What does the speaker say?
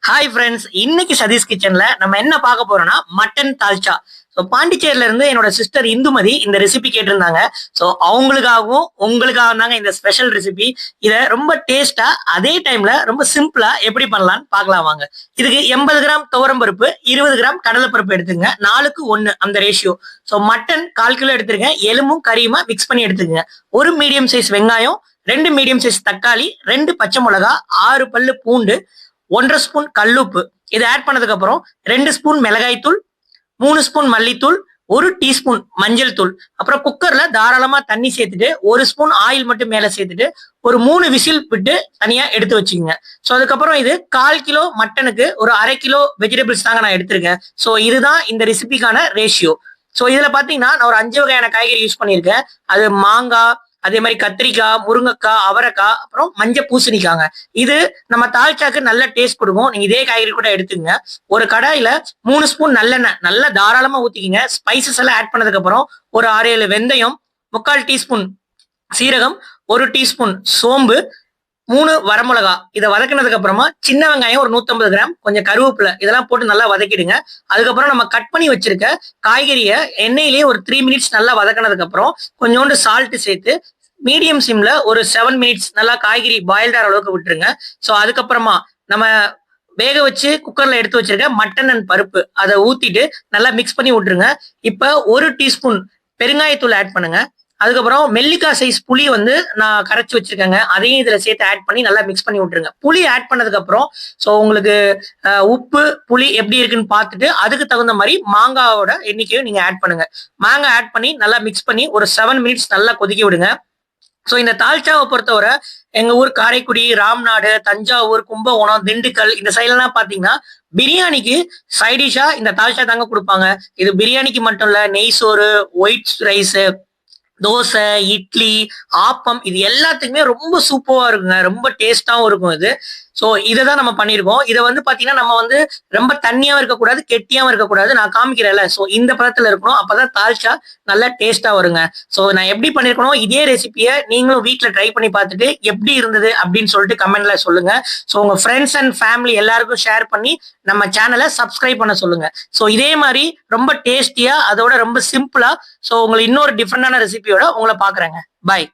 Hi friends, இன்னைக்கு சதீஷ் கிச்சன்ல நம்ம என்ன பார்க்க போறோம்னா மட்டன் தால்ச்சா. ஸோ பாண்டிச்சேரியில இருந்து என்னோட சிஸ்டர் இந்துமதி இந்த ரெசிபி கேட்டிருந்தாங்க. ஸோ அவங்களுக்காகவும் உங்களுக்காகவும் தாங்க இந்த ஸ்பெஷல் ரெசிபி. இதை ரொம்ப டேஸ்டா அதே டைம்ல ரொம்ப சிம்பிளா எப்படி பண்ணலாம்னு பார்க்கலாம் வாங்க. இதுக்கு 80 கிராம் துவரம் பருப்பு, 20 கிராம் கடலைப்பருப்பு எடுத்துங்க. 4க்கு 1 அந்த ரேஷியோ. ஸோ மட்டன் 1/4 கிலோ எடுத்துருங்க. எலும்பும் கறியுமா மிக்ஸ் பண்ணி எடுத்துக்கங்க. ஒரு மீடியம் சைஸ் வெங்காயம், 2 மீடியம் சைஸ் தக்காளி, 2 பச்சை மிளகா, 6 பல்லு பூண்டு, 1.5 ஸ்பூன் கல்லுப்பு. இதை ஆட் பண்ணதுக்கு அப்புறம் 2 ஸ்பூன் மிளகாய் தூள், 3 ஸ்பூன் மல்லித்தூள், 1 டீஸ்பூன் மஞ்சள் தூள். அப்புறம் குக்கர்ல தாராளமா தண்ணி சேர்த்துட்டு 1 ஸ்பூன் ஆயில் மட்டும் மேல சேர்த்துட்டு ஒரு 3 விசில் விட்டு தனியா எடுத்து வச்சுக்கோங்க. ஸோ அதுக்கப்புறம் இது 1/4 கிலோ மட்டனுக்கு ஒரு 1/2 கிலோ வெஜிடபிள்ஸ் தாங்க நான் எடுத்திருக்கேன். ஸோ இதுதான் இந்த ரெசிபிக்கான ரேஷியோ. ஸோ இதுல பாத்தீங்கன்னா நான் ஒரு 5 வகையான காய்கறி யூஸ் பண்ணியிருக்கேன். அது மாங்காய், அதே மாதிரி கத்திரிக்காய், முருங்கைக்காய், அவரைக்காய், அப்புறம் மஞ்சள் பூசணிக்காங்க. இது நம்ம தால்ச்சாக்கு நல்ல டேஸ்ட் கொடுக்கும். நீங்க இதே காய்கறி கூட எடுத்துங்க. ஒரு கடாயில 3 ஸ்பூன் நல்லெண்ணெய் நல்லா தாராளமா ஊத்திக்கிங்க. ஸ்பைசஸ் எல்லாம் ஆட் பண்ணதுக்கு அப்புறம் ஒரு 6-7 வெந்தயம், 3/4 டீஸ்பூன் சீரகம், 1 டீஸ்பூன் சோம்பு, 3 வரமிளகா. இதை வதக்கினதுக்கு அப்புறமா சின்ன வெங்காயம் ஒரு 150 கிராம், கொஞ்சம் கருவேப்பிலை இதெல்லாம் போட்டு நல்லா வதக்கிடுங்க. அதுக்கப்புறம் நம்ம கட் பண்ணி வச்சிருக்க காய்கறியை எண்ணெயிலேயே ஒரு 3 மினிட்ஸ் நல்லா வதக்கினதுக்கு அப்புறம் கொஞ்சோண்டு சால்ட் சேர்த்து மீடியம் சிம்ல ஒரு 7 மினிட்ஸ் நல்லா காய்கறி பாயில்ட் ஆகிற அளவுக்கு விட்டுருங்க. ஸோ அதுக்கப்புறமா நம்ம வேக வச்சு குக்கர்ல எடுத்து வச்சிருக்க மட்டன் அண்ட் பருப்பு அதை ஊத்திட்டு நல்லா மிக்ஸ் பண்ணி விட்டுருங்க. இப்போ 1 டீஸ்பூன் பெருங்காயத்தூள் ஆட் பண்ணுங்க. அதுக்கப்புறம் நெல்லிக்காய் சைஸ் புளி வந்து நான் கரைச்சி வச்சிருக்கேங்க. அதையும் இதுல சேர்த்து ஆட் பண்ணி நல்லா மிக்ஸ் பண்ணி விட்டுருங்க. புளி ஆட் பண்ணதுக்கு அப்புறம் ஸோ உங்களுக்கு உப்பு புளி எப்படி இருக்குன்னு பார்த்துட்டு அதுக்கு தகுந்த மாதிரி மாங்காவோட எண்ணிக்கையும் நீங்க ஆட் பண்ணுங்க. மாங்காய் ஆட் பண்ணி நல்லா மிக்ஸ் பண்ணி ஒரு 7 மினிட்ஸ் நல்லா கொதிக்க விடுங்க. ஸோ இந்த தால்ச்சாவை பொறுத்தவரை எங்க ஊர் காரைக்குடி, ராம்நாடு, தஞ்சாவூர், கும்பகோணம், திண்டுக்கல் இந்த சைட்லாம் பாத்தீங்கன்னா பிரியாணிக்கு சைடிஷா இந்த தால்ச்சா தாங்க கொடுப்பாங்க. இது பிரியாணிக்கு மட்டும் இல்ல, நெய் சோறு, ஒயிட் ரைஸ், தோசை, இட்லி, ஆப்பம் இது எல்லாத்துக்குமே ரொம்ப சூப்பரா இருக்குங்க. ரொம்ப டேஸ்டாவும் இருக்கும் இது. ஸோ இதை தான் நம்ம பண்ணியிருக்கோம். இதை வந்து பாத்தீங்கன்னா நம்ம வந்து ரொம்ப தண்ணியாவும் இருக்கக்கூடாது, கெட்டியாவும் இருக்கக்கூடாது. நான் காமிக்கிறேன்ல, ஸோ இந்த பதத்துல இருக்கணும். அப்பதான் தால்ச்சா நல்லா டேஸ்டா வருங்க. ஸோ நான் எப்படி பண்ணிருக்கணும் இதே ரெசிபியை நீங்களும் வீட்டுல ட்ரை பண்ணி பார்த்துட்டு எப்படி இருந்தது அப்படின்னு சொல்லிட்டு கமெண்ட்ல சொல்லுங்க. ஸோ உங்க ஃப்ரெண்ட்ஸ் அண்ட் ஃபேமிலி எல்லாருக்கும் ஷேர் பண்ணி நம்ம சேனலை சப்ஸ்கிரைப் பண்ண சொல்லுங்க. ஸோ இதே மாதிரி ரொம்ப டேஸ்டியா அதோட ரொம்ப சிம்பிளா ஸோ உங்களுக்கு இன்னொரு டிஃப்ரெண்டான ரெசிபியோட உங்களை பாக்குறேங்க. பாய்.